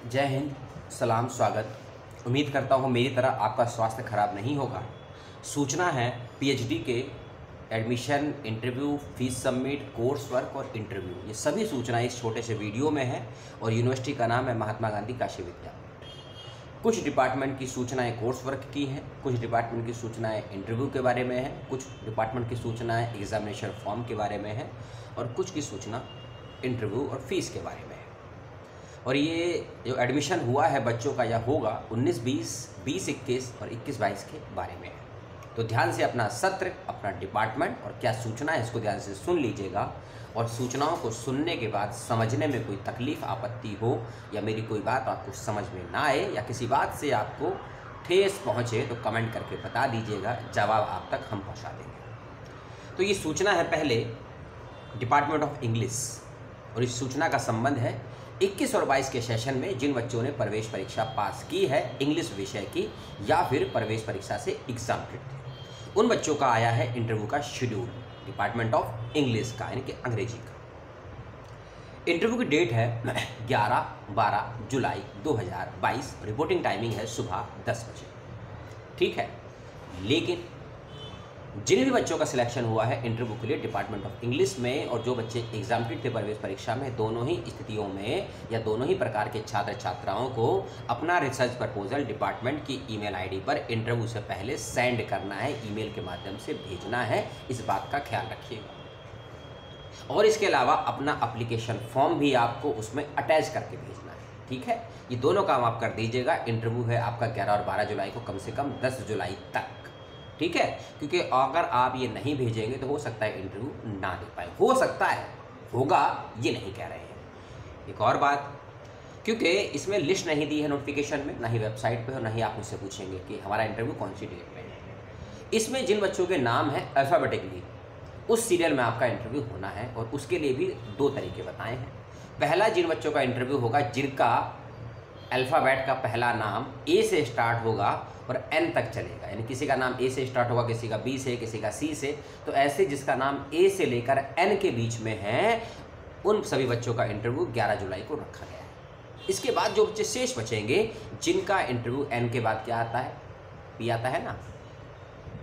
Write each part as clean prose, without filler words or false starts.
जय हिंद, सलाम, स्वागत। उम्मीद करता हूँ मेरी तरह आपका स्वास्थ्य खराब नहीं होगा। सूचना है पीएचडी के admission, interview, fees submit, course work और इंटरव्यू, ये सभी सूचनाएं इस छोटे से वीडियो में है। और यूनिवर्सिटी का नाम है महात्मा गांधी काशी विद्यापीठ। कुछ डिपार्टमेंट की सूचनाएं कोर्स वर्क की हैं, कुछ डिपार्टमेंट की सूचनाएं इंटरव्यू के बारे में है, कुछ डिपार्टमेंट की सूचनाएं एग्जामिनेशन फॉर्म के बारे में है और कुछ की सूचना इंटरव्यू और फीस के बारे में है। और ये जो एडमिशन हुआ है बच्चों का या होगा 19-20, 20-21 और 21-22 के बारे में है। तो ध्यान से अपना सत्र, अपना डिपार्टमेंट और क्या सूचना है इसको ध्यान से सुन लीजिएगा। और सूचनाओं को सुनने के बाद समझने में कोई तकलीफ़, आपत्ति हो या मेरी कोई बात आपको समझ में ना आए या किसी बात से आपको ठेस पहुँचे तो कमेंट करके बता दीजिएगा, जवाब आप तक हम पहुँचा देंगे। तो ये सूचना है पहले डिपार्टमेंट ऑफ इंग्लिश, और इस सूचना का संबंध है 21 और 22 के सेशन में जिन बच्चों ने प्रवेश परीक्षा पास की है इंग्लिश विषय की या फिर प्रवेश परीक्षा से एग्जाम्प्टेड थे, उन बच्चों का आया है इंटरव्यू का शेड्यूल डिपार्टमेंट ऑफ इंग्लिश का, यानी कि अंग्रेजी का। इंटरव्यू की डेट है 11-12 जुलाई 2022। रिपोर्टिंग टाइमिंग है सुबह 10 बजे। ठीक है, लेकिन जिन भी बच्चों का सिलेक्शन हुआ है इंटरव्यू के लिए डिपार्टमेंट ऑफ इंग्लिश में और जो बच्चे एग्जाम्प्टेड थे प्रवेश परीक्षा में, दोनों ही स्थितियों में या दोनों ही प्रकार के छात्र छात्राओं को अपना रिसर्च प्रपोजल डिपार्टमेंट की ईमेल आईडी पर इंटरव्यू से पहले सेंड करना है, ईमेल के माध्यम से भेजना है। इस बात का ख्याल रखिएगा। और इसके अलावा अपना एप्लीकेशन फॉर्म भी आपको उसमें अटैच करके भेजना है। ठीक है, ये दोनों काम आप कर दीजिएगा। इंटरव्यू है आपका 11 और 12 जुलाई को, कम से कम 10 जुलाई तक। ठीक है, क्योंकि अगर आप ये नहीं भेजेंगे तो हो सकता है इंटरव्यू ना दे पाए, हो सकता है होगा, ये नहीं कह रहे हैं। एक और बात, क्योंकि इसमें लिस्ट नहीं दी है नोटिफिकेशन में, ना ही वेबसाइट पे हो, ना ही आप मुझसे पूछेंगे कि हमारा इंटरव्यू कौन सी डेट में है। इसमें जिन बच्चों के नाम है अल्फ़ाबेटिकली उस सीरियल में आपका इंटरव्यू होना है, और उसके लिए भी 2 तरीके बताए हैं। पहला, जिन बच्चों का इंटरव्यू होगा जिनका अल्फ़ाबेट का पहला नाम ए से स्टार्ट होगा और एन तक चलेगा, यानी किसी का नाम ए से स्टार्ट होगा, किसी का बी से, किसी का सी से, तो ऐसे जिसका नाम ए से लेकर एन के बीच में है उन सभी बच्चों का इंटरव्यू 11 जुलाई को रखा गया है। इसके बाद जो बच्चे शेष बचेंगे जिनका इंटरव्यू एन के बाद क्या आता है, पी आता है ना,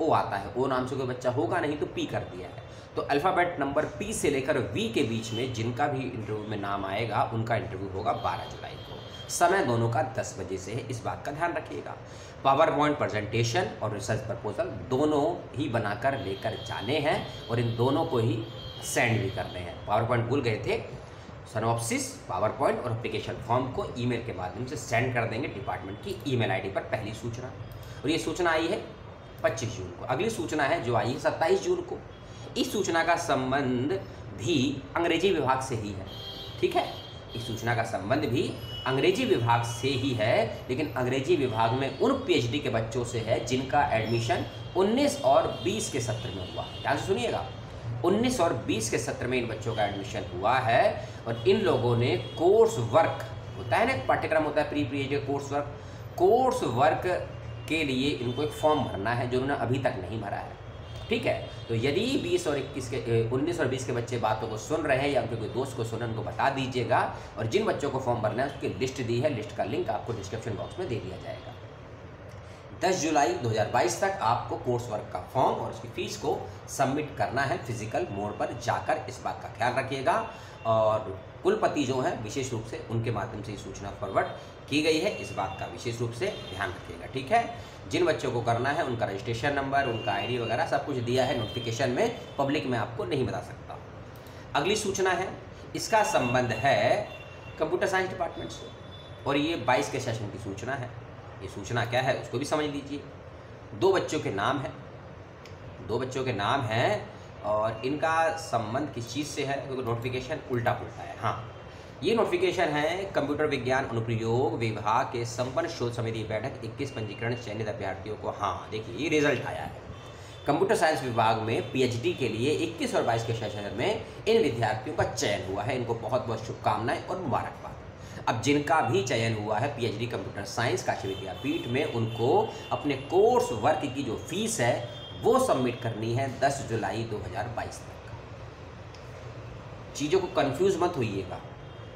ओ आता है, ओ नाम से कोई बच्चा होगा नहीं तो पी कर दिया है। तो अल्फ़ाबेट नंबर पी से लेकर वी के बीच में जिनका भी इंटरव्यू में नाम आएगा उनका इंटरव्यू होगा 12 जुलाई को। समय दोनों का 10 बजे से है, इस बात का ध्यान रखिएगा। पावर पॉइंट प्रेजेंटेशन और रिसर्च प्रपोजल दोनों ही बनाकर लेकर जाने हैं और इन दोनों को ही सेंड भी करने हैं। पावर पॉइंट भूल गए थे, सिनॉप्सिस, पावर पॉइंट और एप्लीकेशन फॉर्म को ईमेल के माध्यम से सेंड कर देंगे डिपार्टमेंट की ईमेल आईडी पर, पहली सूचना। और ये सूचना आई है 25 जून को। अगली सूचना है जो आई है 27 जून को। इस सूचना का संबंध भी अंग्रेजी विभाग से ही है। ठीक है, इस सूचना का संबंध भी अंग्रेजी विभाग से ही है, लेकिन अंग्रेजी विभाग में उन पीएचडी के बच्चों से है जिनका एडमिशन 19 और 20 के सत्र में हुआ। ध्यान से सुनिएगा, 19 और 20 के सत्र में इन बच्चों का एडमिशन हुआ है और इन लोगों ने कोर्स वर्क होता है ना, एक पाठ्यक्रम होता है प्री पीएचडी कोर्स वर्क के लिए इनको एक फॉर्म भरना है जो उन्होंने अभी तक नहीं भरा है। ठीक है, तो यदि 19 और 20 के बच्चे बातों को सुन रहे हैं या उनके कोई दोस्त को सुन, उनको बता दीजिएगा। और जिन बच्चों को फॉर्म भरना है उसकी लिस्ट दी है, लिस्ट का लिंक आपको डिस्क्रिप्शन बॉक्स में दे दिया जाएगा। 10 जुलाई 2022 तक आपको कोर्स वर्क का फॉर्म और उसकी फीस को सबमिट करना है फिजिकल मोड पर जाकर, इस बात का ख्याल रखिएगा। और कुलपति जो हैं विशेष रूप से उनके माध्यम से ये सूचना फॉरवर्ड की गई है, इस बात का विशेष रूप से ध्यान रखिएगा। ठीक है, जिन बच्चों को करना है उनका रजिस्ट्रेशन नंबर, उनका आईडी वगैरह सब कुछ दिया है नोटिफिकेशन में, पब्लिक में आपको नहीं बता सकता। अगली सूचना है, इसका संबंध है कंप्यूटर साइंस डिपार्टमेंट से और ये 22 के सेशन की सूचना है। ये सूचना क्या है उसको भी समझ लीजिए। 2 बच्चों के नाम हैं और इनका संबंध किस चीज़ से है, क्योंकि नोटिफिकेशन उल्टा पुल्टा है। हाँ, ये नोटिफिकेशन है कंप्यूटर विज्ञान अनुप्रयोग विभाग के संपन्न शोध समिति बैठक 21 पंजीकरण चयनित अभ्यर्थियों को। हाँ देखिए, ये रिजल्ट आया है। कंप्यूटर साइंस विभाग में पीएचडी के लिए 21 और 22 के सेशन में इन विद्यार्थियों का चयन हुआ है। इनको बहुत बहुत शुभकामनाएं और मुबारकबाद। अब जिनका भी चयन हुआ है पीएचडी कंप्यूटर साइंस काशी विद्यापीठ में, उनको अपने कोर्स वर्क की जो फीस है वो सबमिट करनी है 10 जुलाई 2022 तक। चीज़ों को कंफ्यूज मत होइएगा।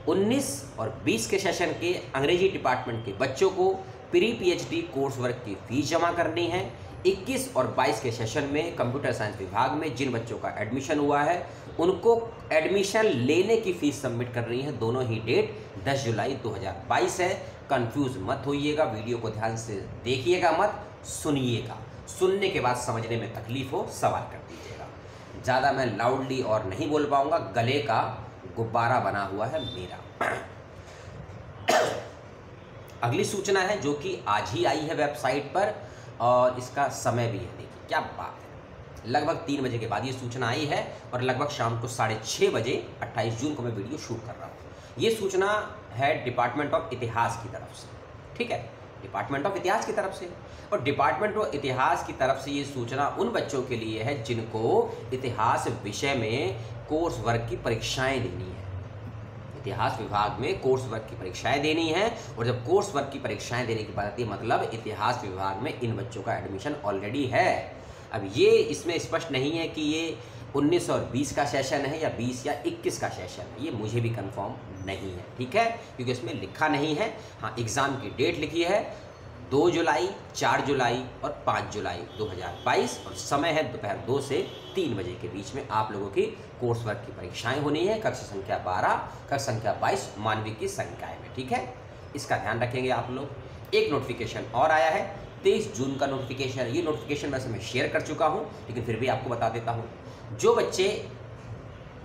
19 और 20 के सेशन के अंग्रेजी डिपार्टमेंट के बच्चों को प्री पीएचडी कोर्स वर्क की फीस जमा करनी है। 21 और 22 के सेशन में कंप्यूटर साइंस विभाग में जिन बच्चों का एडमिशन हुआ है उनको एडमिशन लेने की फीस सबमिट करनी है। दोनों ही डेट 10 जुलाई 2022 है। कंफ्यूज मत होइएगा, वीडियो को ध्यान से देखिएगा, मत सुनिएगा। सुनने के बाद समझने में तकलीफ हो सवाल कर दीजिएगा। ज़्यादा मैं लाउडली और नहीं बोल पाऊँगा, गले का गुब्बारा बना हुआ है मेरा। अगली सूचना है जो कि आज ही आई है वेबसाइट पर और इसका समय भी है। देखिए क्या बात है, लगभग 3 बजे के बाद ये सूचना आई है और लगभग शाम को 6:30 बजे 28 जून को मैं वीडियो शूट कर रहा हूँ। ये सूचना है डिपार्टमेंट ऑफ इतिहास की तरफ से, ठीक है, डिपार्टमेंट ऑफ इतिहास की तरफ से। और डिपार्टमेंट ऑफ इतिहास की तरफ से ये सूचना उन बच्चों के लिए है जिनको इतिहास विषय में कोर्स वर्क की परीक्षाएं देनी है। इतिहास विभाग में कोर्स वर्क की परीक्षाएं देनी है और जब कोर्स वर्क की परीक्षाएं देने की बात आती है मतलब इतिहास विभाग में इन बच्चों का एडमिशन ऑलरेडी है। अब ये इसमें स्पष्ट नहीं है कि ये 19 और 20 का सेशन है या 20 या 21 का सेशन है, ये मुझे भी कंफर्म नहीं है, ठीक है, क्योंकि इसमें लिखा नहीं है। हाँ, एग्ज़ाम की डेट लिखी है 2 जुलाई, 4 जुलाई और 5 जुलाई 2022 और समय है दोपहर 2 से 3 बजे के बीच में आप लोगों की कोर्स वर्क की परीक्षाएं होनी है। कक्षा संख्या 12, कक्षा संख्या 22 मानवीय की संख्याएं में, ठीक है, इसका ध्यान रखेंगे आप लोग। एक नोटिफिकेशन और आया है 23 जून का नोटिफिकेशन। ये नोटिफिकेशन वैसे मैं शेयर कर चुका हूँ लेकिन फिर भी आपको बता देता हूँ। जो बच्चे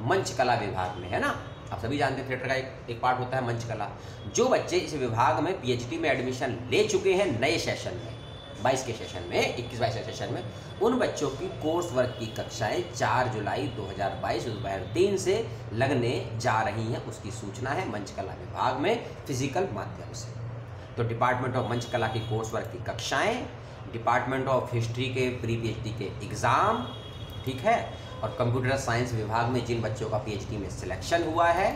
मंच कला विभाग में है ना, आप सभी जानते हैं थिएटर का एक पार्ट होता है मंच कला। जो बच्चे इस विभाग में पीएचडी में एडमिशन ले चुके हैं नए सेशन में 22 के सेशन में, 21-22 के सेशन में, उन बच्चों की कोर्स वर्क की कक्षाएं 4 जुलाई 2022 दोपहर 3 से लगने जा रही हैं। उसकी सूचना है मंच कला विभाग में फिजिकल माध्यम से। तो डिपार्टमेंट ऑफ मंच कला की कोर्स वर्क की कक्षाएँ, डिपार्टमेंट ऑफ हिस्ट्री के प्री पीएचडी के एग्ज़ाम, ठीक है, और कंप्यूटर साइंस विभाग में जिन बच्चों का पीएचडी में सिलेक्शन हुआ है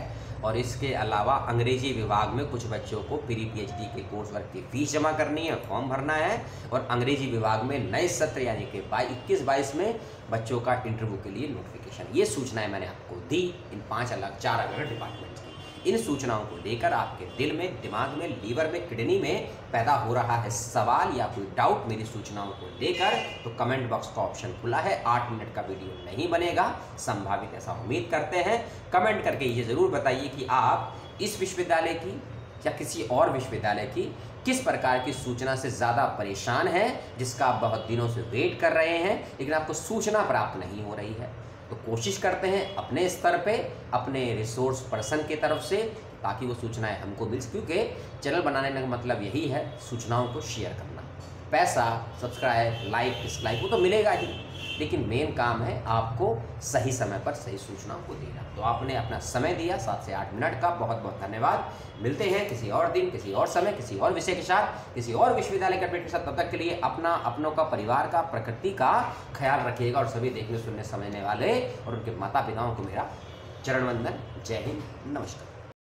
और इसके अलावा अंग्रेजी विभाग में कुछ बच्चों को प्री पीएचडी के कोर्स वर्क की फीस जमा करनी है, फॉर्म भरना है। और अंग्रेजी विभाग में नए सत्र यानी कि 21-22 में बच्चों का इंटरव्यू के लिए नोटिफिकेशन। ये सूचनाएं मैंने आपको दी इन 4 अलग डिपार्टमेंट्स की। इन सूचनाओं को लेकर आपके दिल में, दिमाग में, लीवर में, किडनी में पैदा हो रहा है सवाल या कोई डाउट मेरी सूचनाओं को लेकर, तो कमेंट बॉक्स का ऑप्शन खुला है। 8 मिनट का वीडियो नहीं बनेगा, संभावित ऐसा उम्मीद करते हैं। कमेंट करके ये ज़रूर बताइए कि आप इस विश्वविद्यालय की या किसी और विश्वविद्यालय की किस प्रकार की सूचना से ज़्यादा परेशान हैं, जिसका आप बहुत दिनों से वेट कर रहे हैं लेकिन आपको सूचना प्राप्त नहीं हो रही है। तो कोशिश करते हैं अपने स्तर पे, अपने रिसोर्स पर्सन की तरफ से, ताकि वो सूचनाएं हमको मिल, क्योंकि चैनल बनाने का मतलब यही है सूचनाओं को शेयर करना। पैसा, सब्सक्राइब, लाइक, डिसलाइक वो तो मिलेगा ही, लेकिन मेन काम है आपको सही समय पर सही सूचनाओं को देना। तो आपने अपना समय दिया 7 से 8 मिनट का, बहुत बहुत धन्यवाद। मिलते हैं किसी और दिन, किसी और समय, किसी और विषय के साथ, किसी और विश्वविद्यालय के अपडेट के साथ। तब तक के लिए अपना, अपनों का, परिवार का, प्रकृति का ख्याल रखिएगा और सभी देखने सुनने समझने वाले और उनके माता पिताओं को मेरा चरण वंदन। जय हिंद, नमस्कार।